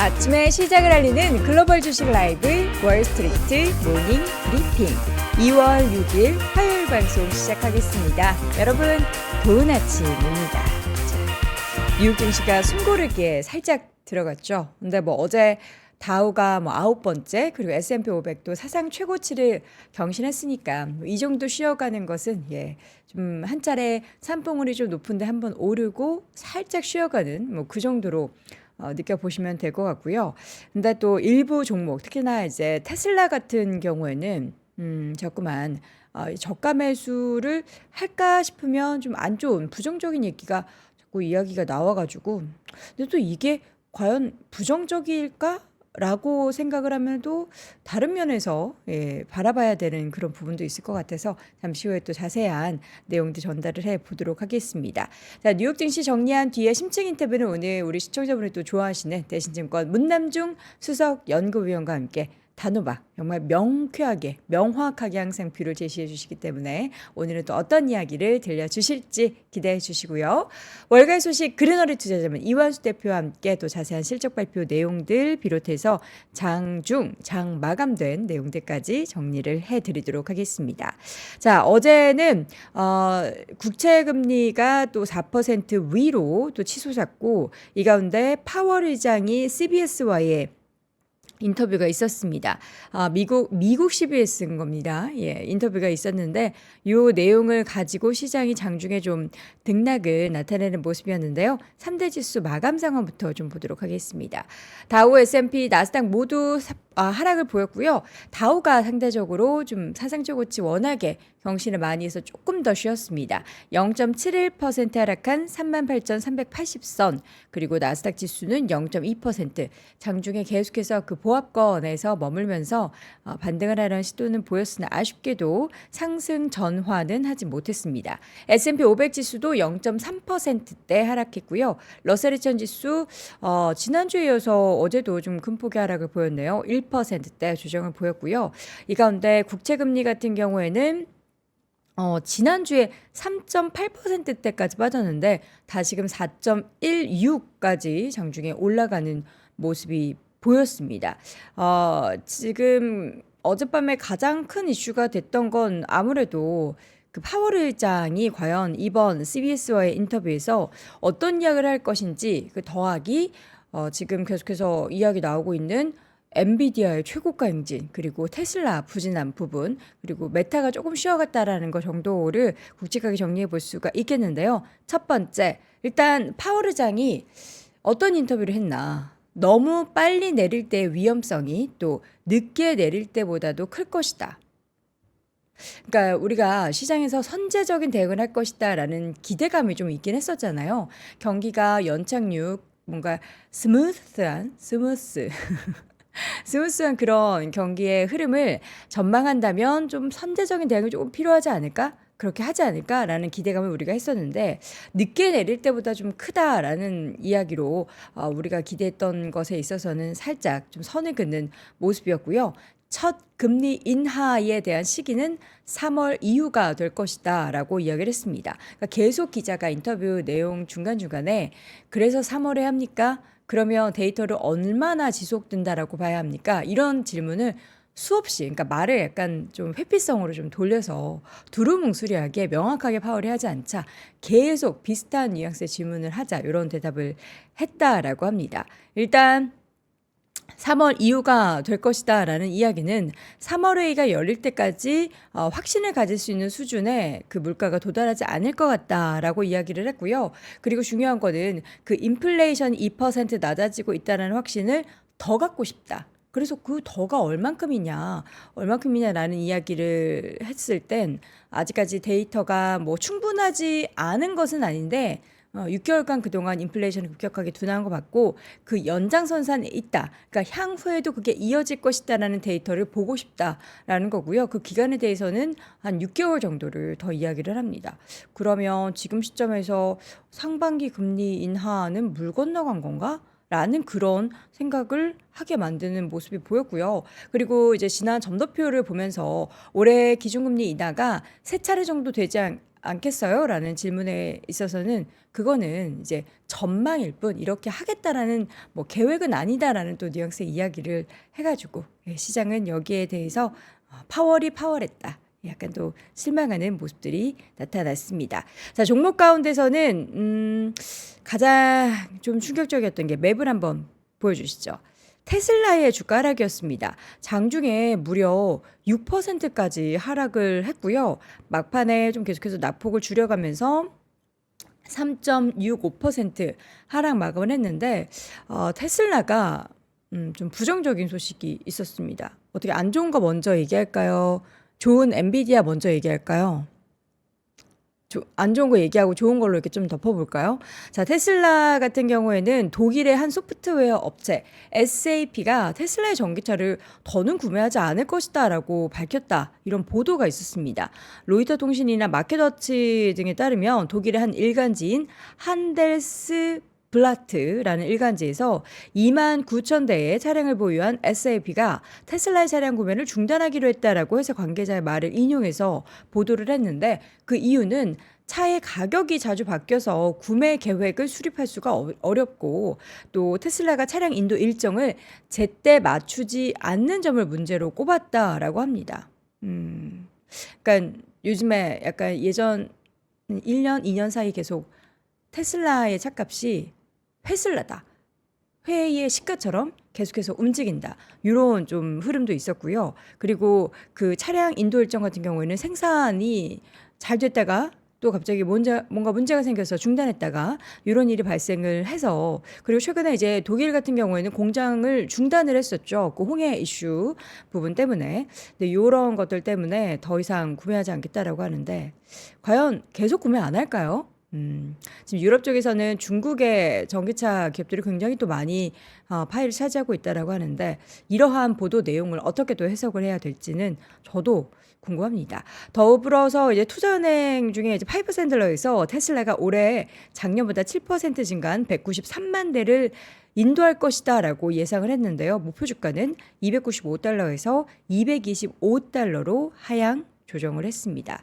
아침에 시작을 알리는 글로벌 주식 라이브 월스트리트 모닝 브리핑 2월 6일 화요일 방송 시작하겠습니다. 여러분 좋은 아침입니다. 뉴욕 증시가 숨고르기에 살짝 들어갔죠. 근데 어제 다우가 9번째 그리고 S&P 500도 사상 최고치를 경신했으니까 이 정도 쉬어가는 것은 좀 한 차례 산봉우리 좀 높은데 한번 오르고 살짝 쉬어가는 그 정도로 느껴보시면 될 것 같고요. 근데 또 일부 종목 특히나 이제 테슬라 같은 경우에는 자꾸만 저가 매수를 할까 싶으면 좀 안 좋은 부정적인 얘기가 자꾸 이야기가 나와가지고 근데 또 이게 과연 부정적일까? 라고 생각을 하면도 다른 면에서 바라봐야 되는 그런 부분도 있을 것 같아서 잠시 후에 또 자세한 내용들 전달을 해 보도록 하겠습니다. 자, 뉴욕 증시 정리한 뒤에 심층 인터뷰는 오늘 우리 시청자분이 또 좋아하시는 대신증권 문남중 수석 연구위원과 함께 단호박 정말 명쾌하게 명확하게 항상 뷰를 제시해 주시기 때문에 오늘은 또 어떤 이야기를 들려주실지 기대해 주시고요. 월가의 소식 그린어리 투자자문 이완수 대표와 함께 또 자세한 실적 발표 내용들 비롯해서 장 마감된 내용들까지 정리를 해드리도록 하겠습니다. 자, 어제는 국채금리가 또 4% 위로 또 치솟았고 이 가운데 파월 의장이 CBS와의 인터뷰가 있었습니다. 미국 CBS인 겁니다. 인터뷰가 있었는데 이 내용을 가지고 시장이 장중에 좀 등락을 나타내는 모습이었는데요. 3대 지수 마감 상황부터 좀 보도록 하겠습니다. 다우, S&P, 나스닥 모두 하락을 보였고요. 다우가 상대적으로 좀 사상 최고치 워낙에 경신을 많이 해서 조금 더 쉬었습니다. 0.71% 하락한 38,380선 그리고 나스닥 지수는 0.2% 장중에 계속해서 그 보합권에서 머물면서 반등을 하려는 시도는 보였으나 아쉽게도 상승 전환은 하지 못했습니다. S&P 500 지수도 0.3%대 하락했고요. 러셀 2000 지수 지난주에 이어서 어제도 좀 큰 폭의 하락을 보였네요. 1%대 조정을 보였고요. 이 가운데 국채금리 같은 경우에는 지난주에 3.8%대까지 빠졌는데 다시금 4.16까지 장중에 올라가는 모습이 보였습니다. 지금 어젯밤에 가장 큰 이슈가 됐던 건 아무래도 그 파월 의장이 과연 이번 CBS와의 인터뷰에서 어떤 이야기를 할 것인지 그 더하기 지금 계속해서 이야기 나오고 있는 엔비디아의 최고가 행진 그리고 테슬라 부진한 부분 그리고 메타가 조금 쉬어갔다라는 것 정도를 굵직하게 정리해 볼 수가 있겠는데요. 첫 번째 일단 파월 의장이 어떤 인터뷰를 했나 너무 빨리 내릴 때의 위험성이 또 늦게 내릴 때보다도 클 것이다. 그러니까 우리가 시장에서 선제적인 대응을 할 것이다라는 기대감이 좀 있긴 했었잖아요. 경기가 연착륙 뭔가 스무스한 그런 경기의 흐름을 전망한다면 좀 선제적인 대응이 조금 필요하지 않을까? 그렇게 하지 않을까라는 기대감을 우리가 했었는데 늦게 내릴 때보다 좀 크다라는 이야기로 우리가 기대했던 것에 있어서는 살짝 좀 선을 긋는 모습이었고요. 첫 금리 인하에 대한 시기는 3월 이후가 될 것이다 라고 이야기를 했습니다. 그러니까 계속 기자가 인터뷰 내용 중간중간에 그래서 3월에 합니까? 그러면 데이터를 얼마나 지속된다라고 봐야 합니까? 이런 질문을 수없이 그러니까 말을 약간 좀 회피성으로 좀 돌려서 두루뭉술하게 명확하게 파월이 하지 않자 계속 비슷한 뉘앙스의 질문을 하자 이런 대답을 했다라고 합니다. 일단 3월 이후가 될 것이다 라는 이야기는 3월 회의가 열릴 때까지 확신을 가질 수 있는 수준의 그 물가가 도달하지 않을 것 같다라고 이야기를 했고요. 그리고 중요한 거는 그 인플레이션 2% 낮아지고 있다는 확신을 더 갖고 싶다. 그래서 그 더가 얼만큼이냐라는 이야기를 했을 땐 아직까지 데이터가 충분하지 않은 것은 아닌데 6개월간 그동안 인플레이션이 급격하게 둔화한 거 봤고 그 연장선상에 있다. 그러니까 향후에도 그게 이어질 것이다라는 데이터를 보고 싶다라는 거고요. 그 기간에 대해서는 한 6개월 정도를 더 이야기를 합니다. 그러면 지금 시점에서 상반기 금리 인하는 물 건너간 건가? 라는 그런 생각을 하게 만드는 모습이 보였고요. 그리고 이제 지난 점도표를 보면서 올해 기준금리 인하가 3차례 정도 되지 않겠어요? 라는 질문에 있어서는 그거는 이제 전망일 뿐 이렇게 하겠다라는 뭐 계획은 아니다라는 또 뉘앙스의 이야기를 해가지고 시장은 여기에 대해서 파월이 파월했다. 약간 또 실망하는 모습들이 나타났습니다. 자, 종목 가운데서는 가장 좀 충격적이었던 게 맵을 한번 보여주시죠. 테슬라의 주가 하락이었습니다. 장중에 무려 6%까지 하락을 했고요. 막판에 좀 계속해서 낙폭을 줄여가면서 3.65% 하락 마감을 했는데 테슬라가 좀 부정적인 소식이 있었습니다. 어떻게 안 좋은 거 먼저 얘기할까요? 좋은 엔비디아 먼저 얘기할까요? 안 좋은 거 얘기하고 좋은 걸로 이렇게 좀 덮어볼까요? 자, 테슬라 같은 경우에는 독일의 한 소프트웨어 업체 SAP가 테슬라의 전기차를 더는 구매하지 않을 것이다라고 밝혔다. 이런 보도가 있었습니다. 로이터 통신이나 마켓워치 등에 따르면 독일의 한 일간지인 한델스 블라트라는 일간지에서 2만 9천 대의 차량을 보유한 SAP가 테슬라의 차량 구매를 중단하기로 했다라고 해서 관계자의 말을 인용해서 보도를 했는데 그 이유는 차의 가격이 자주 바뀌어서 구매 계획을 수립할 수가 어렵고 또 테슬라가 차량 인도 일정을 제때 맞추지 않는 점을 문제로 꼽았다라고 합니다. 그러니까 요즘에 약간 예전 1년, 2년 사이 계속 테슬라의 차값이 회슬라다. 회의 시가처럼 계속해서 움직인다. 이런 좀 흐름도 있었고요. 그리고 그 차량 인도 일정 같은 경우에는 생산이 잘 됐다가 또 갑자기 뭔가 문제가 생겨서 중단했다가 이런 일이 발생을 해서 그리고 최근에 이제 독일 같은 경우에는 공장을 중단을 했었죠. 그 홍해 이슈 부분 때문에. 근데 이런 것들 때문에 더 이상 구매하지 않겠다라고 하는데 과연 계속 구매 안 할까요? 지금 유럽 쪽에서는 중국의 전기차 기업들이 굉장히 또 많이 파일을 차지하고 있다라고 하는데 이러한 보도 내용을 어떻게 또 해석을 해야 될지는 저도 궁금합니다. 더불어서 이제 투자은행 중에 이제 파이프 샌들러에서 테슬라가 올해 작년보다 7% 증가한 193만 대를 인도할 것이다라고 예상을 했는데요. 목표 주가는 295달러에서 225달러로 하향 조정을 했습니다.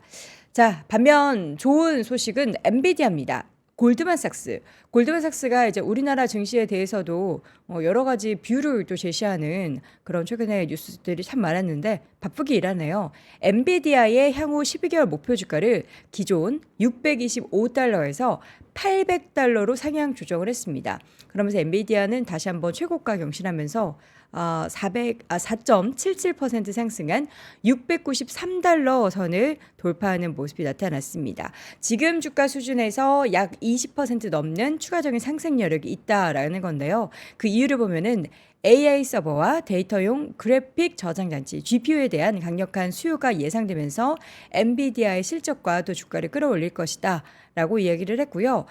자, 반면 좋은 소식은 엔비디아입니다. 골드만삭스가 이제 우리나라 증시에 대해서도 여러 가지 뷰를 또 제시하는 그런 최근에 뉴스들이 참 많았는데 바쁘게 일하네요. 엔비디아의 향후 12개월 목표 주가를 기존 625달러에서 800달러로 상향 조정을 했습니다. 그러면서 엔비디아는 다시 한번 최고가 경신하면서 4.77% 상승한 693달러 선을 돌파하는 모습이 나타났습니다. 지금 주가 수준에서 약 20% 넘는 추가적인 상승 여력이 있다라는 건데요. 그 이유를 보면은 AI 서버와 데이터용 그래픽 저장 장치 GPU에 대한 강력한 수요가 예상되면서 엔비디아의 실적과 또 주가를 끌어올릴 것이다. 라고 이야기를 했고요.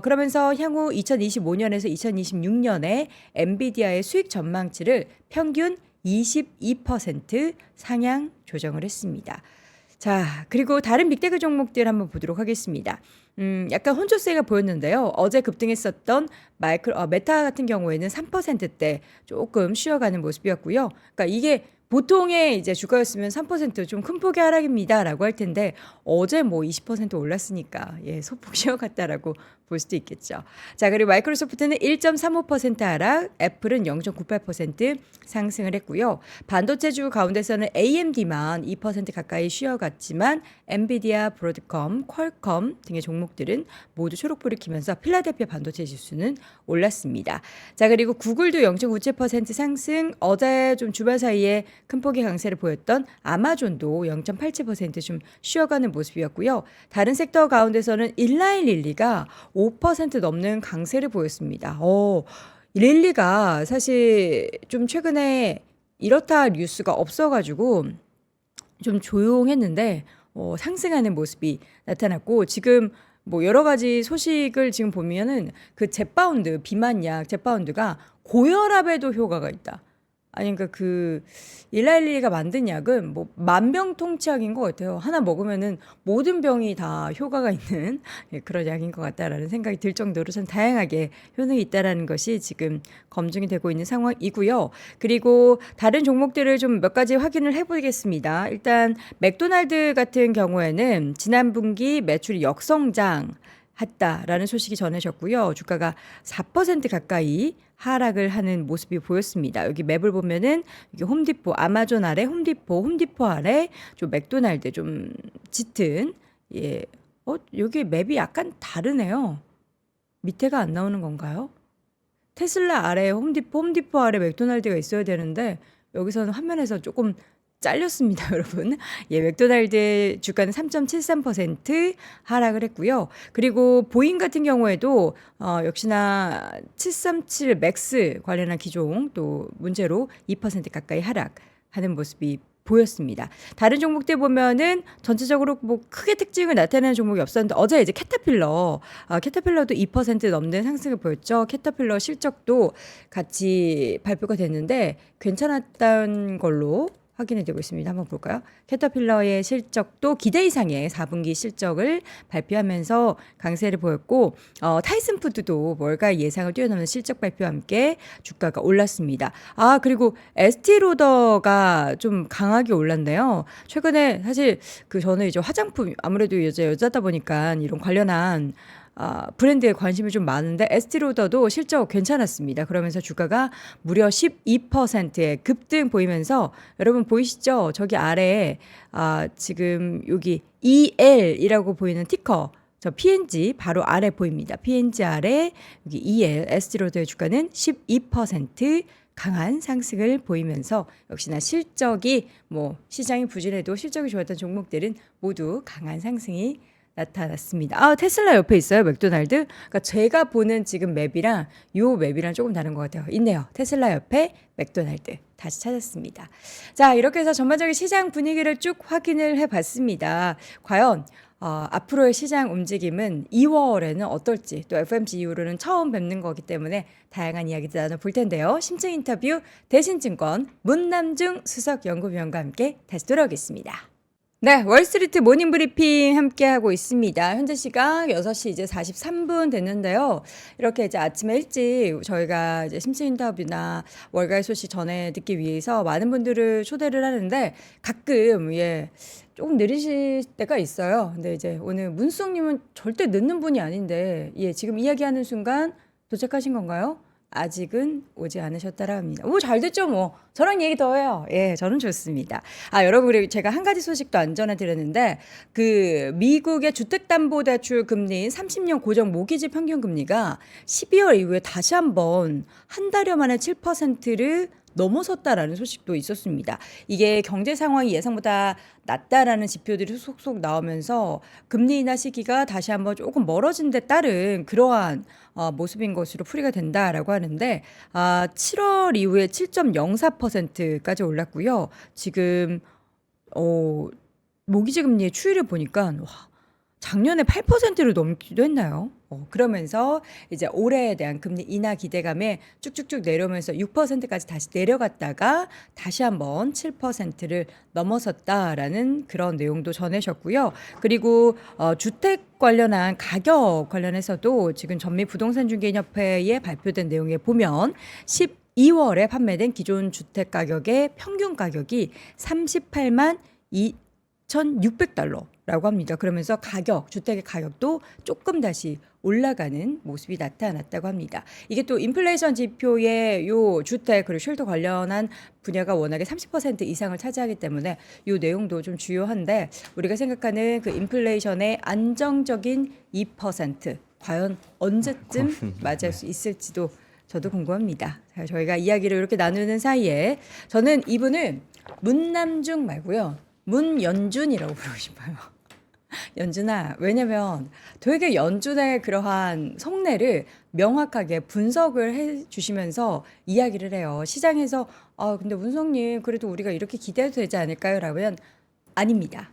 그러면서 향후 2025년에서 2026년에 엔비디아의 수익 전망치를 평균 22% 상향 조정을 했습니다. 자, 그리고 다른 빅테크 종목들 한번 보도록 하겠습니다. 약간 혼조세가 보였는데요. 어제 급등했었던 메타 같은 경우에는 3%대 조금 쉬어가는 모습이었고요. 그러니까 이게 보통의 이제 주가였으면 3%좀 큰 폭의 하락입니다라고 할 텐데 어제 뭐 20% 올랐으니까 소폭 쉬어갔다라고 볼 수도 있겠죠. 자, 그리고 마이크로소프트는 1.35% 하락, 애플은 0.98% 상승을 했고요. 반도체주 가운데서는 AMD만 2% 가까이 쉬어갔지만 엔비디아, 브로드컴, 퀄컴 등의 종목들은 모두 초록불을 켜면서 필라델피아 반도체 지수는 올랐습니다. 자, 그리고 구글도 0.97% 상승, 어제 좀 주말 사이에 큰 폭의 강세를 보였던 아마존도 0.87%좀 쉬어가는 모습이었고요. 다른 섹터 가운데서는 일라일릴리가 5% 넘는 강세를 보였습니다. 릴리가 사실 좀 최근에 이렇다 뉴스가 없어가지고 좀 조용했는데 상승하는 모습이 나타났고 지금 뭐 여러 가지 소식을 지금 보면은 그 비만약 젯바운드가 고혈압에도 효과가 있다. 아니 그러니까 그 일라일리가 만든 약은 뭐 만병통치약인 것 같아요. 하나 먹으면은 모든 병이 다 효과가 있는 예, 그런 약인 것 같다라는 생각이 들 정도로 참 다양하게 효능이 있다라는 것이 지금 검증이 되고 있는 상황이고요. 그리고 다른 종목들을 좀 몇 가지 확인을 해보겠습니다. 일단 맥도날드 같은 경우에는 지난 분기 매출이 역성장 했다라는 소식이 전해졌고요. 주가가 4% 가까이 하락을 하는 모습이 보였습니다. 여기 맵을 보면은 여기 홈디포, 아마존 아래 홈디포 아래 좀 맥도날드 좀 짙은 예. 여기 맵이 약간 다르네요. 밑에가 안 나오는 건가요? 테슬라 아래 홈디포 아래 맥도날드가 있어야 되는데 여기서는 화면에서 조금 잘렸습니다, 여러분. 예, 맥도날드 주가는 3.73% 하락을 했고요. 그리고 보잉 같은 경우에도 역시나 737 맥스 관련한 기종 또 문제로 2% 가까이 하락하는 모습이 보였습니다. 다른 종목들 보면은 전체적으로 뭐 크게 특징을 나타내는 종목이 없었는데 어제 이제 캐터필러도 2% 넘는 상승을 보였죠. 캐터필러 실적도 같이 발표가 됐는데 괜찮았던 걸로 확인이 되고 있습니다. 한번 볼까요? 캐터필러의 실적도 기대 이상의 4분기 실적을 발표하면서 강세를 보였고 타이슨 푸드도 월가 예상을 뛰어넘는 실적 발표와 함께 주가가 올랐습니다. 그리고 에스티로더가 좀 강하게 올랐네요. 최근에 사실 저는 이제 화장품 아무래도 여자다 보니까 이런 관련한 브랜드에 관심이 좀 많은데 에스티로더도 실적 괜찮았습니다. 그러면서 주가가 무려 12%의 급등 보이면서 여러분 보이시죠? 저기 아래에 지금 여기 EL이라고 보이는 티커 저 PNG 바로 아래 보입니다. PNG 아래 여기 EL 에스티로더의 주가는 12% 강한 상승을 보이면서 역시나 실적이 뭐 시장이 부진해도 실적이 좋았던 종목들은 모두 강한 상승이 나타났습니다. 테슬라 옆에 있어요, 맥도날드. 그러니까 제가 보는 지금 맵이랑 요 맵이랑 조금 다른 것 같아요. 있네요. 테슬라 옆에 맥도날드. 다시 찾았습니다. 자, 이렇게 해서 전반적인 시장 분위기를 쭉 확인을 해봤습니다. 과연 앞으로의 시장 움직임은 2월에는 어떨지 또 FMCU로는 처음 뵙는 거기 때문에 다양한 이야기들 나눠볼 텐데요. 심층 인터뷰 대신증권 문남중 수석연구위원과 함께 다시 돌아오겠습니다. 네, 월스트리트 모닝 브리핑 함께하고 있습니다. 현재 시각 6시 이제 43분 됐는데요. 이렇게 이제 아침에 일찍 저희가 이제 심층 인터뷰나 월가의 소식 전해 듣기 위해서 많은 분들을 초대를 하는데 가끔, 조금 느리실 때가 있어요. 근데 이제 오늘 문수님은 절대 늦는 분이 아닌데, 지금 이야기하는 순간 도착하신 건가요? 아직은 오지 않으셨다라 합니다. 잘 됐죠, 뭐. 저랑 얘기 더 해요. 저는 좋습니다. 여러분, 그리고 제가 한 가지 소식도 안 전해드렸는데, 미국의 주택담보대출 금리인 30년 고정 모기지 평균 금리가 12월 이후에 다시 한번 한 달여 만에 7%를 넘어섰다라는 소식도 있었습니다. 이게 경제 상황이 예상보다 낮다라는 지표들이 속속 나오면서 금리 인하 시기가 다시 한번 조금 멀어진 데 따른 그러한 모습인 것으로 풀이가 된다라고 하는데 7월 이후에 7.04%까지 올랐고요. 지금 모기지 금리의 추이를 보니까 작년에 8%를 넘기도 했나요? 그러면서 이제 올해에 대한 금리 인하 기대감에 쭉쭉쭉 내려오면서 6%까지 다시 내려갔다가 다시 한번 7%를 넘어섰다라는 그런 내용도 전해졌고요. 그리고 주택 관련한 가격 관련해서도 지금 전미부동산중개인협회에 발표된 내용에 보면 12월에 판매된 기존 주택 가격의 평균 가격이 38만 2,600달러라고 합니다. 그러면서 주택의 가격도 조금 다시 올라가는 모습이 나타났다고 합니다. 이게 또 인플레이션 지표의 요 주택 그리고 쉘터 관련한 분야가 워낙에 30% 이상을 차지하기 때문에 요 내용도 좀 주요한데 우리가 생각하는 그 인플레이션의 안정적인 2% 과연 언제쯤 맞을 수 있을지도 저도 궁금합니다. 저희가 이야기를 이렇게 나누는 사이에 저는 이분은 문남중 말고요. 문연준이라고 부르고 싶어요. 연준아, 왜냐면 되게 연준의 그러한 속내를 명확하게 분석을 해 주시면서 이야기를 해요. 시장에서 근데 문성님 그래도 우리가 이렇게 기대해도 되지 않을까요? 라면 아닙니다.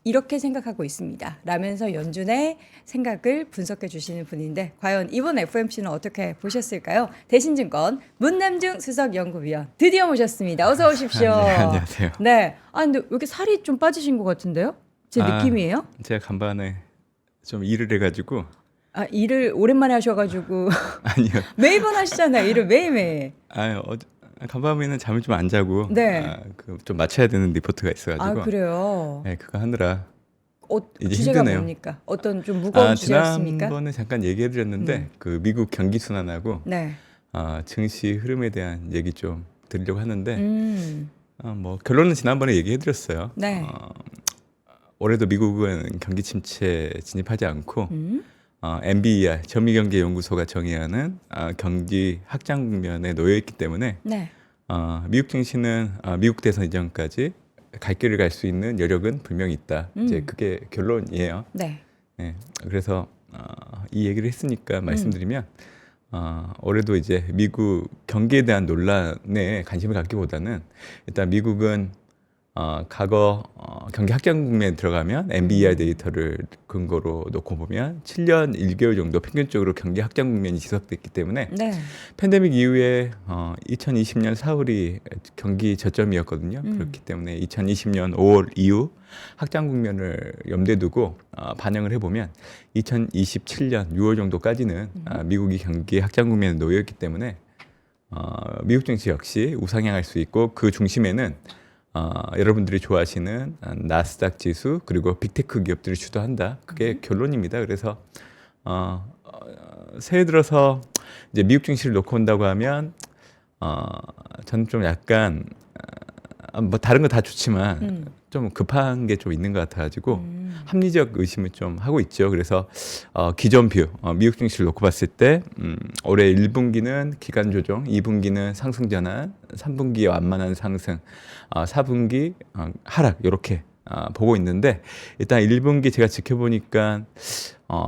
이렇게 생각하고 있습니다. 라면서 연준의 생각을 분석해 주시는 분인데 과연 이번 FOMC는 어떻게 보셨을까요? 대신증권 문남중 수석연구위원 드디어 모셨습니다. 어서 오십시오. 네, 안녕하세요. 네. 근데 왜 이렇게 살이 좀 빠지신 것 같은데요? 제 느낌이에요? 제가 간밤에 좀 일을 해가지고. 일을 오랜만에 하셔가지고. 아니요. 매번 하시잖아요. 일을 매일매일. 간밤에는 잠을 좀 안 자고. 네. 좀 맞춰야 되는 리포트가 있어가지고. 그래요? 네, 그거 하느라. 이제 주제가 힘드네요. 뭡니까? 어떤 좀 무거운 주제였습니까? 지난번에 잠깐 얘기해드렸는데 그 미국 경기 순환하고 네. 증시 흐름에 대한 얘기 좀 드리려고 하는데 뭐 결론은 지난번에 얘기해드렸어요. 네. 올해도 미국은 경기 침체 진입하지 않고 NBER 전미경제연구소가 정의하는 경기 확장 국면에 놓여 있기 때문에 네. 미국 증시는 미국 대선 이전까지 갈 길을 갈 수 있는 여력은 분명히 있다. 이제 그게 결론이에요. 네. 네, 그래서 이 얘기를 했으니까 말씀드리면 올해도 이제 미국 경기에 대한 논란에 관심을 갖기보다는 일단 미국은 과거 경기 확장 국면에 들어가면 NBER 데이터를 근거로 놓고 보면 7년 1개월 정도 평균적으로 경기 확장 국면이 지속됐기 때문에 네. 팬데믹 이후에 2020년 4월이 경기 저점이었거든요. 그렇기 때문에 2020년 5월 이후 확장 국면을 염두에 두고 반영을 해보면 2027년 6월 정도까지는 미국이 경기 확장 국면에 놓여 있기 때문에 미국 증시 역시 우상향할 수 있고 그 중심에는 여러분들이 좋아하시는 나스닥 지수 그리고 빅테크 기업들이 주도한다. 그게 결론입니다. 그래서 새해 들어서 이제 미국 증시를 놓고 온다고 하면 저는 좀 약간 뭐 다른 거 다 좋지만 좀 급한 게 좀 있는 것 같아가지고 합리적 의심을 좀 하고 있죠. 그래서 기존 뷰 미국 증시를 놓고 봤을 때 올해 1분기는 기간 조정, 2분기는 상승 전환, 3분기 완만한 상승, 4분기 하락 이렇게 보고 있는데 일단 1분기 제가 지켜보니까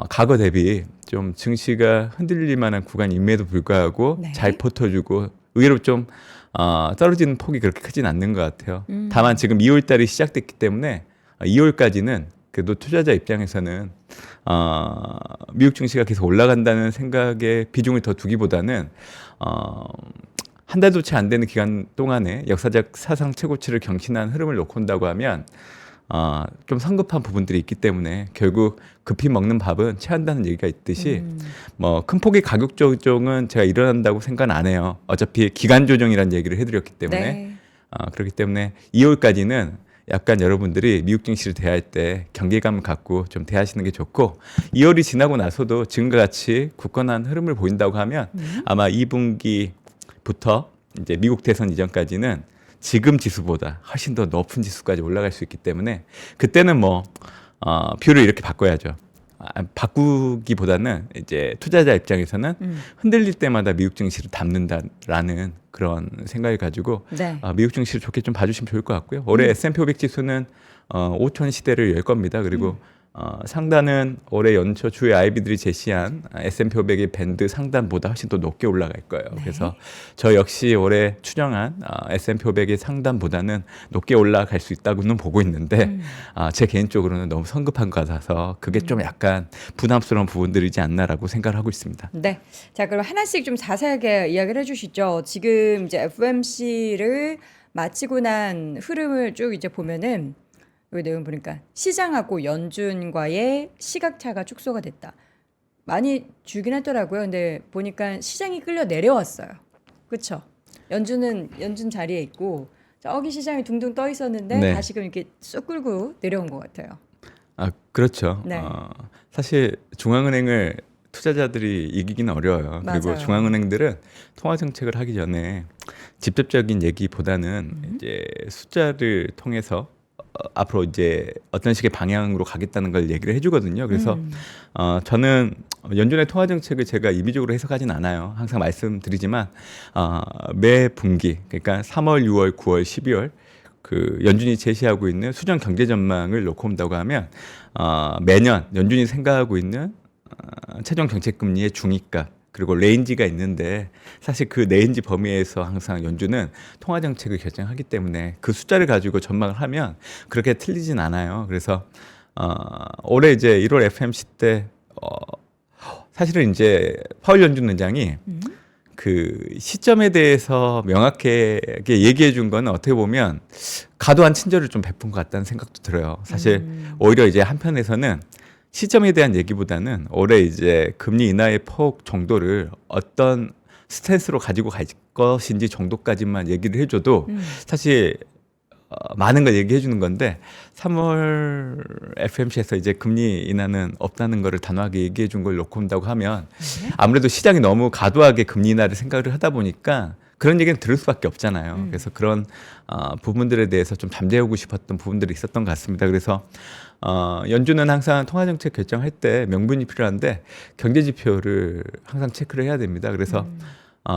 과거 대비 좀 증시가 흔들릴 만한 구간임에도 불구하고 네. 잘 버텨주고 의외로 좀 떨어지는 폭이 그렇게 크진 않는 것 같아요. 다만 지금 2월 달이 시작됐기 때문에 2월까지는 그래도 투자자 입장에서는 미국 증시가 계속 올라간다는 생각에 비중을 더 두기보다는 한 달도 채 안 되는 기간 동안에 역사적 사상 최고치를 경신한 흐름을 놓고 온다고 하면 좀 성급한 부분들이 있기 때문에 결국 급히 먹는 밥은 체한다는 얘기가 있듯이 뭐 큰 폭의 가격 조정은 제가 일어난다고 생각 안 해요. 어차피 기간 조정이라는 얘기를 해드렸기 때문에 네. 그렇기 때문에 2월까지는 약간 여러분들이 미국 증시를 대할 때 경계감을 갖고 좀 대하시는 게 좋고 2월이 지나고 나서도 지금과 같이 굳건한 흐름을 보인다고 하면 아마 2분기부터 이제 미국 대선 이전까지는 지금 지수보다 훨씬 더 높은 지수까지 올라갈 수 있기 때문에 그때는 뭐 뷰를 이렇게 바꿔야죠. 바꾸기보다는 이제 투자자 입장에서는 흔들릴 때마다 미국 증시를 담는다라는 그런 생각을 가지고 네. 미국 증시를 좋게 좀 봐주시면 좋을 것 같고요. 올해 S&P 500 지수는 5천 시대를 열 겁니다. 그리고 상단은 올해 연초 주요 IB들이 제시한 S&P 500의 밴드 상단보다 훨씬 더 높게 올라갈 거예요. 네. 그래서 저 역시 올해 추정한 S&P 500의 상단보다는 높게 올라갈 수 있다고는 보고 있는데 제 개인적으로는 너무 성급한 것 같아서 그게 좀 약간 부담스러운 부분들이지 않나라고 생각을 하고 있습니다. 네. 자, 그럼 하나씩 좀 자세하게 이야기를 해주시죠. 지금 이제 FOMC를 마치고 난 흐름을 쭉 이제 보면은 여기 내용 보니까 시장하고 연준과의 시각차가 축소가 됐다. 많이 줄긴 했더라고요. 근데 보니까 시장이 끌려 내려왔어요. 그렇죠? 연준 자리에 있고 저기 시장이 둥둥 떠 있었는데 네. 다시금 이렇게 쑥 끌고 내려온 것 같아요. 그렇죠. 네. 사실 중앙은행을 투자자들이 이기기는 어려워요. 그리고 맞아요. 중앙은행들은 통화 정책을 하기 전에 직접적인 얘기보다는 이제 숫자를 통해서 앞으로 이제 어떤 식의 방향으로 가겠다는 걸 얘기를 해주거든요. 그래서 저는 연준의 통화 정책을 제가 임의적으로 해석하진 않아요. 항상 말씀드리지만 매 분기, 그러니까 3월, 6월, 9월, 12월 그 연준이 제시하고 있는 수정 경제 전망을 놓고 본다고 하면 매년 연준이 생각하고 있는 최종 정책 금리의 중위값 그리고 레인지가 있는데 사실 그 레인지 범위에서 항상 연준은 통화 정책을 결정하기 때문에 그 숫자를 가지고 전망을 하면 그렇게 틀리진 않아요. 그래서 올해 이제 1월 FMC 때 사실은 이제 파월 연준 의장이 그 시점에 대해서 명확하게 얘기해 준 건 어떻게 보면 과도한 친절을 좀 베푼 것 같다는 생각도 들어요. 사실 오히려 이제 한편에서는 시점에 대한 얘기보다는 올해 이제 금리 인하의 폭 정도를 어떤 스탠스로 가지고 갈 것인지 정도까지만 얘기를 해줘도 사실 많은 걸 얘기해 주는 건데 3월 FMC에서 이제 금리 인하는 없다는 거를 단호하게 얘기해 준 걸 놓고 본다고 하면 아무래도 시장이 너무 과도하게 금리 인하를 생각을 하다 보니까 그런 얘기는 들을 수밖에 없잖아요. 그래서 그런 부분들에 대해서 좀 잠재우고 싶었던 부분들이 있었던 것 같습니다. 그래서 연준은 항상 통화정책 결정할 때 명분이 필요한데 경제 지표를 항상 체크를 해야 됩니다. 그래서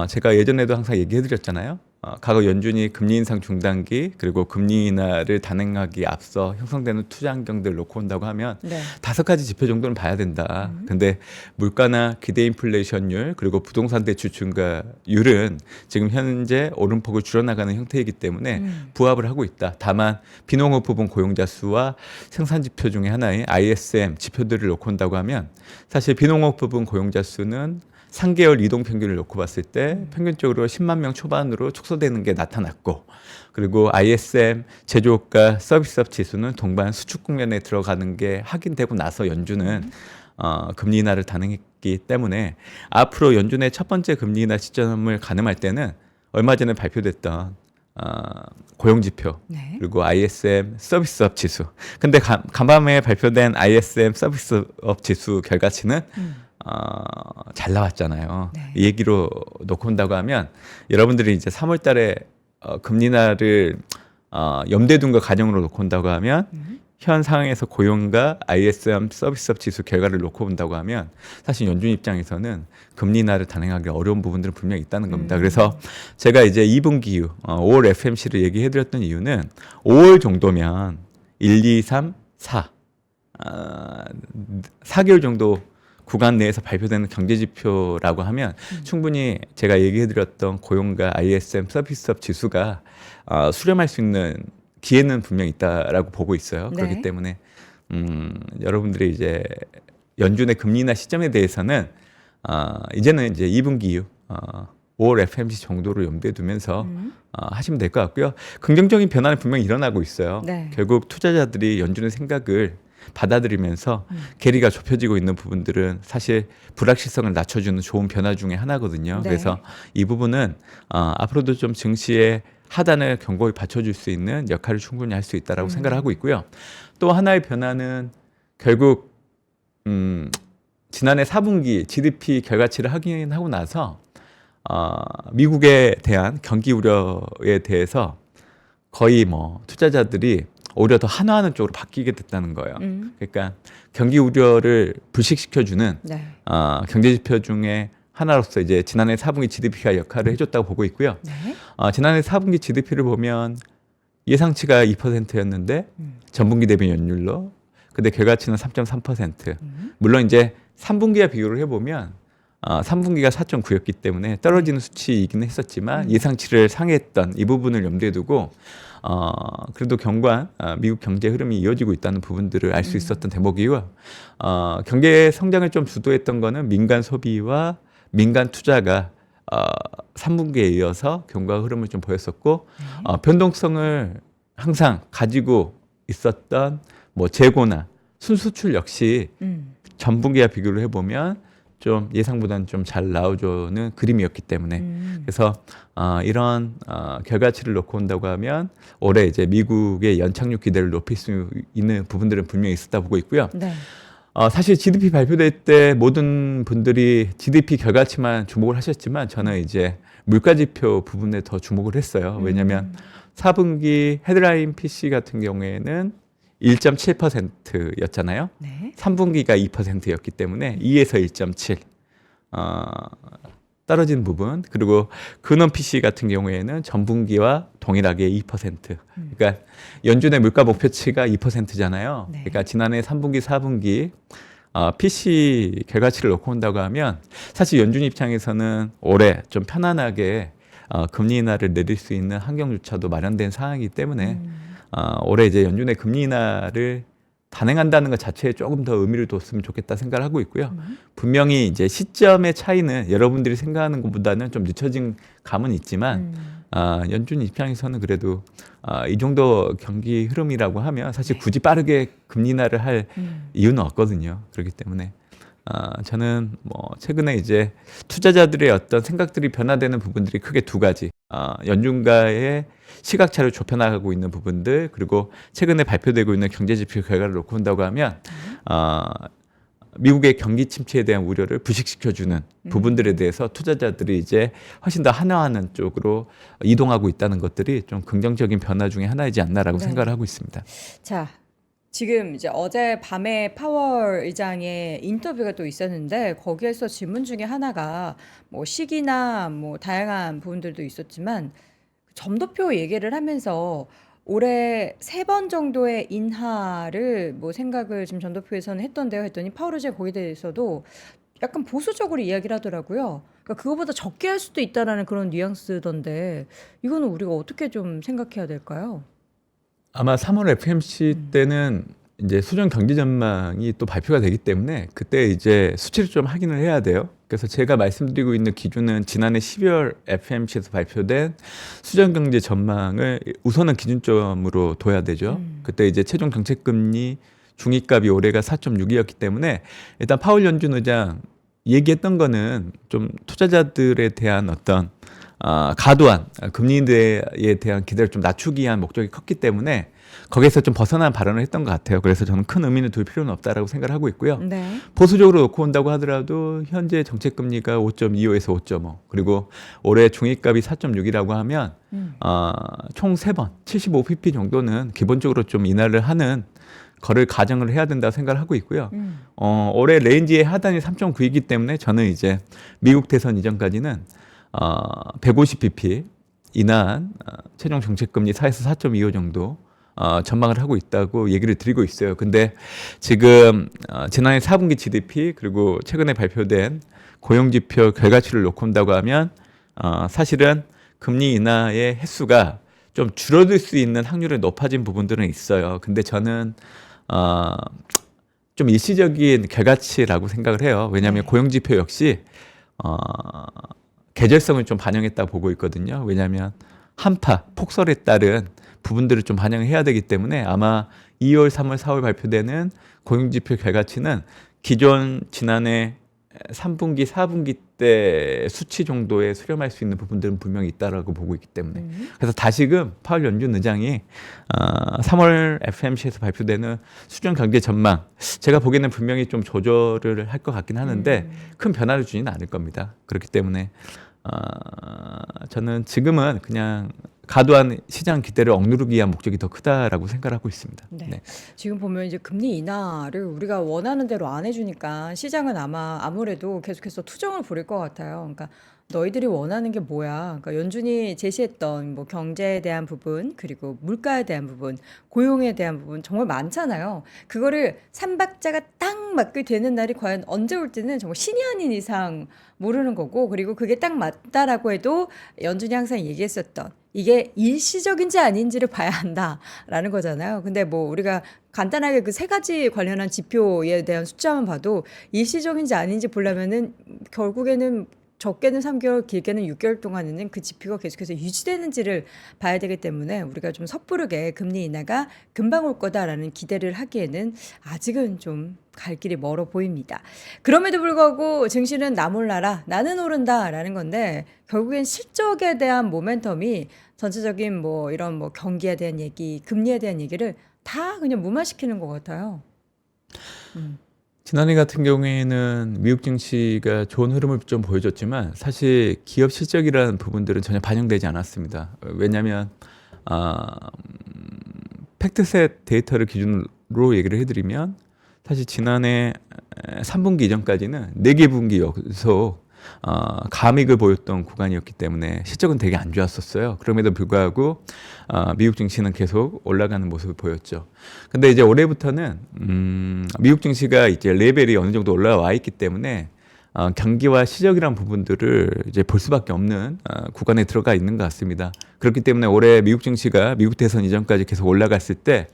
제가 예전에도 항상 얘기해드렸잖아요. 과거 연준이 금리 인상 중단기 그리고 금리 인하를 단행하기 앞서 형성되는 투자 환경들을 놓고 온다고 하면 네. 5가지 지표 정도는 봐야 된다. 근데 물가나 기대 인플레이션율 그리고 부동산 대출 증가율은 지금 현재 오름폭을 줄여나가는 형태이기 때문에 부합을 하고 있다. 다만 비농업 부분 고용자 수와 생산 지표 중에 하나인 ISM 지표들을 놓고 온다고 하면 사실 비농업 부분 고용자 수는 3개월 이동 평균을 놓고 봤을 때 평균적으로 10만 명 초반으로 축소되는 게 나타났고 그리고 ISM 제조업과 서비스업 지수는 동반 수축 국면에 들어가는 게 확인되고 나서 연준은 금리 인하를 단행했기 때문에 앞으로 연준의 첫 번째 금리 인하 시점을 가늠할 때는 얼마 전에 발표됐던 고용지표 네. 그리고 ISM 서비스업 지수 근데 간밤에 발표된 ISM 서비스업 지수 결과치는 잘 나왔잖아요. 네. 이 얘기로 놓고 온다고 하면 여러분들이 이제 3월 달에 금리 인하를 염두에 둔 거 가정으로 놓고 온다고 하면 현 상황에서 고용과 ISM 서비스업 지수 결과를 놓고 본다고 하면 사실 연준 입장에서는 금리 인하를 단행하기 어려운 부분들은 분명히 있다는 겁니다. 그래서 제가 이제 2분기 이후 5월 FMC를 얘기해드렸던 이유는 5월 정도면 1, 2, 3, 4 4개월 정도 구간 내에서 발표되는 경제지표라고 하면 충분히 제가 얘기해드렸던 고용과 ISM 서비스업 지수가 수렴할 수 있는 기회는 분명히 있다라고 보고 있어요. 네. 그렇기 때문에 여러분들이 이제 연준의 금리 인하 시점에 대해서는 이제는 이제 2분기 이후 5월 FMC 정도로 염두에 두면서 하시면 될 것 같고요. 긍정적인 변화는 분명히 일어나고 있어요. 네. 결국 투자자들이 연준의 생각을 받아들이면서 괴리가 좁혀지고 있는 부분들은 사실 불확실성을 낮춰주는 좋은 변화 중에 하나거든요. 네. 그래서 이 부분은 앞으로도 좀 증시의 하단을 견고히 받쳐줄 수 있는 역할을 충분히 할 수 있다라고 생각을 하고 있고요. 또 하나의 변화는 결국 지난해 4분기 GDP 결과치를 확인하고 나서 미국에 대한 경기 우려에 대해서 거의 뭐 투자자들이 오히려 더 한화하는 쪽으로 바뀌게 됐다는 거예요. 그러니까 경기 우려를 불식시켜주는 네. 경제 지표 중에 하나로서 이제 지난해 4분기 GDP가 역할을 해줬다고 보고 있고요. 네. 지난해 4분기 GDP를 보면 예상치가 2%였는데 전분기 대비 연율로 근데 결과치는 3.3%. 물론 이제 3분기와 비교를 해보면 3분기가 4.9였기 때문에 떨어지는 수치이긴 했었지만 예상치를 상회했던 이 부분을 염두에 두고 그래도 경관 미국 경제 흐름이 이어지고 있다는 부분들을 알 수 있었던 대목이고요. 경제 성장을 좀 주도했던 거는 민간 소비와 민간 투자가 3분기에 이어서 경과 흐름을 좀 보였었고 변동성을 항상 가지고 있었던 뭐 재고나 순수출 역시 전분기와 비교를 해보면 좀 예상보다는 좀 잘 나와주는 그림이었기 때문에 그래서 이런 결과치를 놓고 온다고 하면 올해 이제 미국의 연착륙 기대를 높일 수 있는 부분들은 분명히 있었다 보고 있고요. 네. 사실 GDP 발표될 때 모든 분들이 GDP 결과치만 주목을 하셨지만 저는 이제 물가 지표 부분에 더 주목을 했어요. 왜냐하면 4분기 헤드라인 PC 같은 경우에는 1.7%였잖아요. 네. 3분기가 2%였기 때문에 2에서 1.7 떨어진 부분 그리고 근원 PC 같은 경우에는 전분기와 동일하게 2%. 그러니까 연준의 물가 목표치가 2%잖아요. 네. 그러니까 지난해 3분기, 4분기 PC 결과치를 놓고 온다고 하면 사실 연준 입장에서는 올해 좀 편안하게 금리 인하를 내릴 수 있는 환경조차도 마련된 상황이기 때문에 올해 이제 연준의 금리 인하를 단행한다는 것 자체에 조금 더 의미를 뒀으면 좋겠다 생각을 하고 있고요. 분명히 이제 시점의 차이는 여러분들이 생각하는 것보다는 좀 늦춰진 감은 있지만 연준 입장에서는 그래도 이 정도 경기 흐름이라고 하면 사실 굳이 빠르게 금리 인하를 할 이유는 없거든요. 그렇기 때문에 저는 뭐 최근에 이제 투자자들의 어떤 생각들이 변화되는 부분들이 크게 두 가지. 연준가의 시각차를 좁혀나가고 있는 부분들, 그리고 최근에 발표되고 있는 경제지표 결과를 놓고 본다고 하면 미국의 경기 침체에 대한 우려를 부식시켜주는 부분들에 대해서 투자자들이 이제 훨씬 더 한화하는 쪽으로 이동하고 있다는 것들이 좀 긍정적인 변화 중에 하나이지 않나라고 네. 생각을 하고 있습니다. 자, 지금 이제 어제 밤에 파월 의장의 인터뷰가 또 있었는데 거기에서 질문 중에 하나가 뭐 시기나 뭐 다양한 부분들도 있었지만 점도표 얘기를 하면서 올해 3번 정도의 인하를 뭐 생각을 지금 점도표에서는 했던데요 했더니 파월 의장 거기에 대해서도 약간 보수적으로 이야기를 하더라고요. 그러니까 그거보다 적게 할 수도 있다라는 그런 뉘앙스던데 이거는 우리가 어떻게 좀 생각해야 될까요? 아마 3월 FMC 때는 이제 수정 경제 전망이 또 발표가 되기 때문에 그때 이제 수치를 좀 확인을 해야 돼요. 그래서 제가 말씀드리고 있는 기준은 지난해 12월 FMC에서 발표된 수정 경제 전망을 우선은 기준점으로 둬야 되죠. 그때 이제 최종 정책 금리 중위값이 올해가 4.6이었기 때문에 일단 파월 연준 의장 얘기했던 거는 좀 투자자들에 대한 어떤 과도한 금리에 대한 기대를 좀 낮추기 위한 목적이 컸기 때문에 거기에서 좀 벗어난 발언을 했던 것 같아요. 그래서 저는 큰 의미는 둘 필요는 없다라고 생각을 하고 있고요. 네. 보수적으로 놓고 온다고 하더라도 현재 정책 금리가 5.25에서 5.5 그리고 올해 중위값이 4.6이라고 하면 총 3번 75pp 정도는 기본적으로 좀 인하를 하는 거를 가정을 해야 된다고 생각을 하고 있고요. 올해 레인지의 하단이 3.9이기 때문에 저는 이제 미국 대선 이전까지는 150bp 인하한 최종 정책금리 4에서 4.25 정도 전망을 하고 있다고 얘기를 드리고 있어요. 근데 지금 지난해 4분기 GDP 그리고 최근에 발표된 고용지표 결과치를 놓고 온다고 하면 사실은 금리 인하의 횟수가 좀 줄어들 수 있는 확률이 높아진 부분들은 있어요. 근데 저는 좀 일시적인 결과치라고 생각을 해요. 왜냐하면 고용지표 역시 계절성을 좀 반영했다고 보고 있거든요. 왜냐하면 한파, 폭설에 따른 부분들을 좀 반영을 해야 되기 때문에 아마 2월, 3월, 4월 발표되는 고용지표 결과치는 기존 지난해 3분기, 4분기 때 수치 정도에 수렴할 수 있는 부분들은 분명히 있다라고 보고 있기 때문에 그래서 다시금 파월 연준 의장이 3월 FMC에서 발표되는 수정 경제 전망 제가 보기에는 분명히 좀 조절을 할 것 같긴 하는데 큰 변화를 주지는 않을 겁니다. 그렇기 때문에 저는 지금은 그냥 과도한 시장 기대를 억누르기 위한 목적이 더 크다라고 생각하고 있습니다. 네. 네. 지금 보면 이제 금리 인하를 우리가 원하는 대로 안 해주니까 시장은 아무래도 계속해서 투정을 부릴 것 같아요. 그러니까 너희들이 원하는 게 뭐야? 그러니까 연준이 제시했던 뭐 경제에 대한 부분, 그리고 물가에 대한 부분, 고용에 대한 부분 정말 많잖아요. 그거를 삼박자가 딱 맞게 되는 날이 과연 언제 올지는 정말 신이 아닌 이상 모르는 거고, 그리고 그게 딱 맞다라고 해도 연준이 항상 얘기했었던 이게 일시적인지 아닌지를 봐야 한다라는 거잖아요. 근데 뭐 우리가 간단하게 그 3가지 관련한 지표에 대한 숫자만 봐도 일시적인지 아닌지 보려면은 결국에는 적게는 3개월, 길게는 6개월 동안에는 그 지표가 계속해서 유지되는지를 봐야 되기 때문에 우리가 좀 섣부르게 금리 인하가 금방 올 거다라는 기대를 하기에는 아직은 좀 갈 길이 멀어 보입니다. 그럼에도 불구하고 증시는 나 몰라라, 나는 오른다라는 건데 결국엔 실적에 대한 모멘텀이 전체적인 뭐 이런 뭐 경기에 대한 얘기, 금리에 대한 얘기를 다 그냥 무마시키는 것 같아요. 지난해 같은 경우에는 미국 증시가 좋은 흐름을 좀 보여줬지만 사실 기업 실적이라는 부분들은 전혀 반영되지 않았습니다. 왜냐하면 팩트셋 데이터를 기준으로 얘기를 해드리면 사실 지난해 3분기 이전까지는 4개 분기 연속 감익을 보였던 구간이었기 때문에 실적은 되게 안 좋았었어요. 그럼에도 불구하고 미국 증시는 계속 올라가는 모습을 보였죠. 근데 이제 올해부터는 미국 증시가 이제 레벨이 어느 정도 올라와 있기 때문에 경기와 시적이란 부분들을 이제 볼 수밖에 없는 구간에 들어가 있는 것 같습니다. 그렇기 때문에 올해 미국 증시가 미국 대선 이전까지 계속 올라갔을 때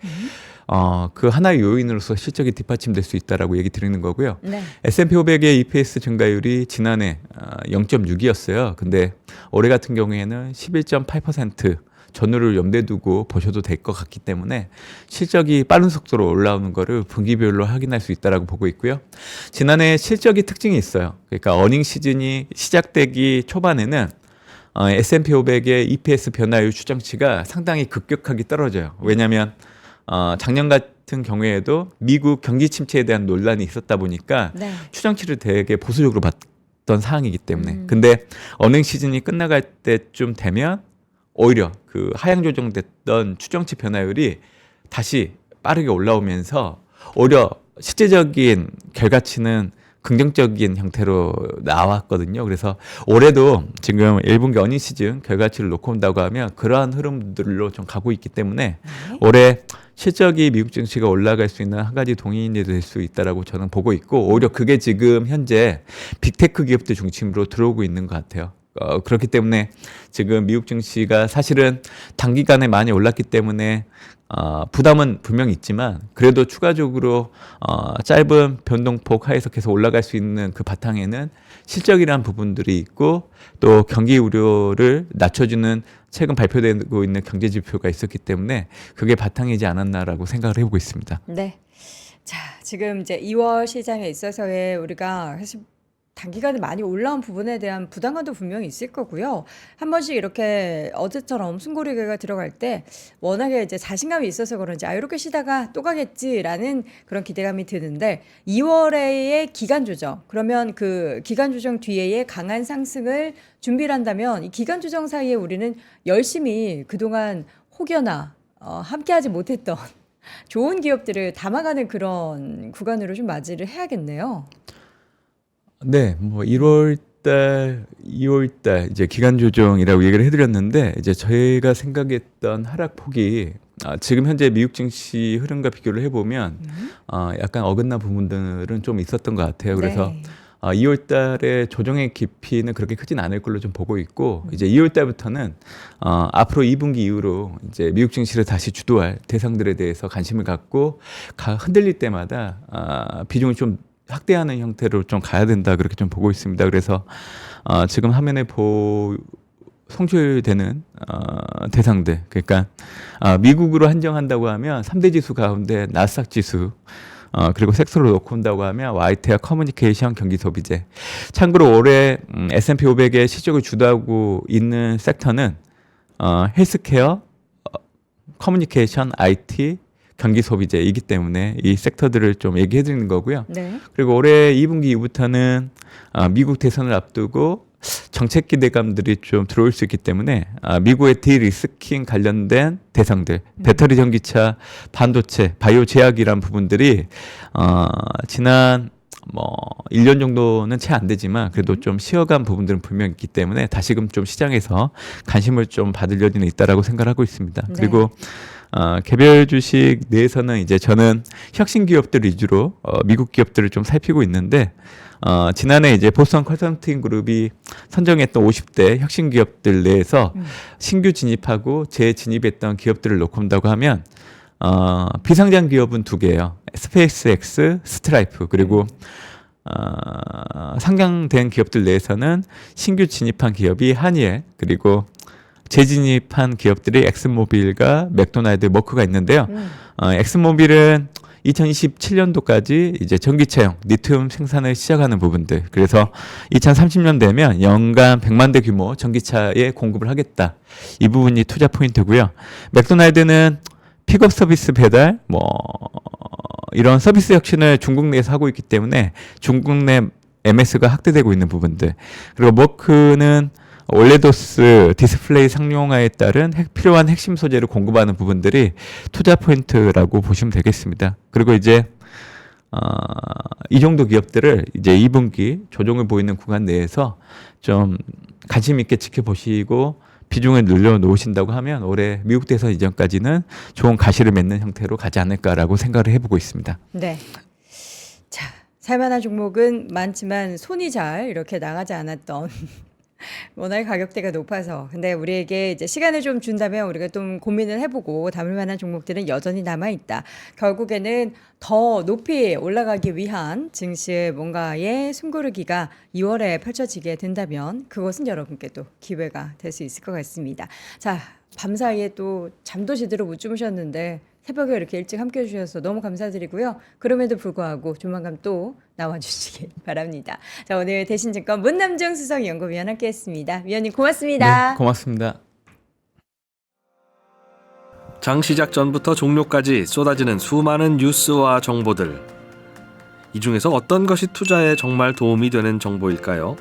그 하나의 요인으로서 실적이 뒷받침될 수 있다라고 얘기 드리는 거고요. 네. S&P 500의 EPS 증가율이 지난해 0.6이었어요. 근데 올해 같은 경우에는 11.8% 전후를 염두에 두고 보셔도 될 것 같기 때문에 실적이 빠른 속도로 올라오는 거를 분기별로 확인할 수 있다라고 보고 있고요. 지난해 실적이 특징이 있어요. 그러니까 어닝 시즌이 시작되기 초반에는 S&P 500의 EPS 변화율 추정치가 상당히 급격하게 떨어져요. 왜냐하면 작년 같은 경우에도 미국 경기 침체에 대한 논란이 있었다 보니까 네. 추정치를 되게 보수적으로 봤던 상황이기 때문에. 근데 어닝 시즌이 끝나갈 때쯤 되면 오히려 그 하향 조정됐던 추정치 변화율이 다시 빠르게 올라오면서 오히려 실제적인 결과치는 긍정적인 형태로 나왔거든요. 그래서 올해도 지금 1분기 어닝 시즌 결과치를 놓고 온다고 하면 그러한 흐름들로 좀 가고 있기 때문에 올해 실적이 미국 증시가 올라갈 수 있는 한 가지 동인이 될 수 있다라고 저는 보고 있고 오히려 그게 지금 현재 빅테크 기업들 중심으로 들어오고 있는 것 같아요. 그렇기 때문에 지금 미국 증시가 사실은 단기간에 많이 올랐기 때문에 부담은 분명히 있지만 그래도 추가적으로 짧은 변동폭 하에서 계속 올라갈 수 있는 그 바탕에는 실적이라는 부분들이 있고 또 경기 우려를 낮춰주는 최근 발표되고 있는 경제 지표가 있었기 때문에 그게 바탕이지 않았나라고 생각을 해보고 있습니다. 네. 자, 지금 이제 2월 시장에 있어서의 우리가 사실 단기간에 많이 올라온 부분에 대한 부담감도 분명히 있을 거고요. 한 번씩 이렇게 어제처럼 숨고르기가 들어갈 때 워낙에 이제 자신감이 있어서 그런지 이렇게 쉬다가 또 가겠지라는 그런 기대감이 드는데 2월에의 기간 조정 그러면 그 기간 조정 뒤에의 강한 상승을 준비를 한다면 이 기간 조정 사이에 우리는 열심히 그동안 혹여나 함께하지 못했던 좋은 기업들을 담아가는 그런 구간으로 좀 맞이를 해야겠네요. 네, 뭐 1월 달, 2월 달 이제 기간 조정이라고 얘기를 해드렸는데 이제 저희가 생각했던 하락폭이 지금 현재 미국 증시 흐름과 비교를 해보면 약간 어긋난 부분들은 좀 있었던 것 같아요. 그래서 네. 2월 달에 조정의 깊이는 그렇게 크진 않을 걸로 좀 보고 있고 이제 2월 달부터는 앞으로 2분기 이후로 이제 미국 증시를 다시 주도할 대상들에 대해서 관심을 갖고 흔들릴 때마다 비중을 좀 확대하는 형태로 좀 가야 된다 그렇게 좀 보고 있습니다. 그래서 지금 화면에 송출되는 대상들 그러니까 미국으로 한정한다고 하면 3대 지수 가운데 나스닥 지수 그리고 섹터로 놓고 온다고 하면 YT와 커뮤니케이션, 경기 소비재. 참고로 올해 S&P 500의 실적을 주도하고 있는 섹터는 헬스케어, 커뮤니케이션, IT, 경기 소비재이기 때문에 이 섹터들을 좀 얘기해 드리는 거고요. 네. 그리고 올해 2분기 이후부터는 미국 대선을 앞두고 정책 기대감들이 좀 들어올 수 있기 때문에 미국의 디리스킹 관련된 대상들, 배터리 전기차, 반도체, 바이오 제약이란 부분들이 지난 1년 정도는 채 안 되지만 그래도 좀 쉬어간 부분들은 분명히 있기 때문에 다시금 좀 시장에서 관심을 좀 받을 여지는 있다라고 생각하고 있습니다. 네. 그리고 개별 주식 내에서는 이제 저는 혁신 기업들 위주로 미국 기업들을 좀 살피고 있는데 지난해 이제 보스턴 컨설팅 그룹이 선정했던 50대 혁신 기업들 내에서 신규 진입하고 재진입했던 기업들을 놓고 온다고 하면 비상장 기업은 2개예요. 스페이스X, 스트라이프 그리고 상장된 기업들 내에서는 신규 진입한 기업이 한일 그리고 재진입한 기업들이 엑슨모빌과 맥도날드, 머크가 있는데요. 엑슨모빌은 2027년도까지 이제 전기차용 리튬 생산을 시작하는 부분들. 그래서 2030년 되면 연간 100만 대 규모 전기차에 공급을 하겠다. 이 부분이 투자 포인트고요. 맥도날드는 픽업 서비스 배달, 이런 서비스 혁신을 중국 내에서 하고 있기 때문에 중국 내 MS가 확대되고 있는 부분들. 그리고 머크는 올레도스 디스플레이 상용화에 따른 필요한 핵심 소재를 공급하는 부분들이 투자 포인트라고 보시면 되겠습니다. 그리고 이제 이 정도 기업들을 이제 2분기 조정을 보이는 구간 내에서 좀 관심 있게 지켜보시고 비중을 늘려놓으신다고 하면 올해 미국 대선 이전까지는 좋은 가시를 맺는 형태로 가지 않을까라고 생각을 해보고 있습니다. 네. 자, 살만한 종목은 많지만 손이 잘 이렇게 나가지 않았던 워낙에 가격대가 높아서 근데 우리에게 이제 시간을 좀 준다면 우리가 좀 고민을 해보고 담을 만한 종목들은 여전히 남아있다. 결국에는 더 높이 올라가기 위한 증시의 뭔가의 숨고르기가 2월에 펼쳐지게 된다면 그것은 여러분께 또 기회가 될 수 있을 것 같습니다. 자, 밤사이에 또 잠도 제대로 못 주무셨는데 새벽에 이렇게 일찍 함께 해주셔서 너무 감사드리고요. 그럼에도 불구하고 조만간 또 나와주시기 바랍니다. 자, 오늘 대신증권 문남중 수석연구위원 함께했습니다. 위원님 고맙습니다. 네, 고맙습니다. 장 시작 전부터 종료까지 쏟아지는 수많은 뉴스와 정보들. 이 중에서 어떤 것이 투자에 정말 도움이 되는 정보일까요?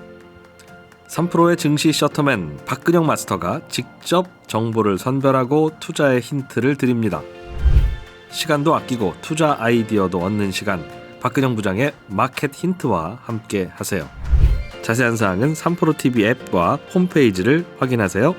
3프로의 증시 셔터맨 박근영 마스터가 직접 정보를 선별하고 투자의 힌트를 드립니다. 시간도 아끼고 투자 아이디어도 얻는 시간, 박근영 부장의 마켓 힌트와 함께 하세요. 자세한 사항은 3프로TV 앱과 홈페이지를 확인하세요.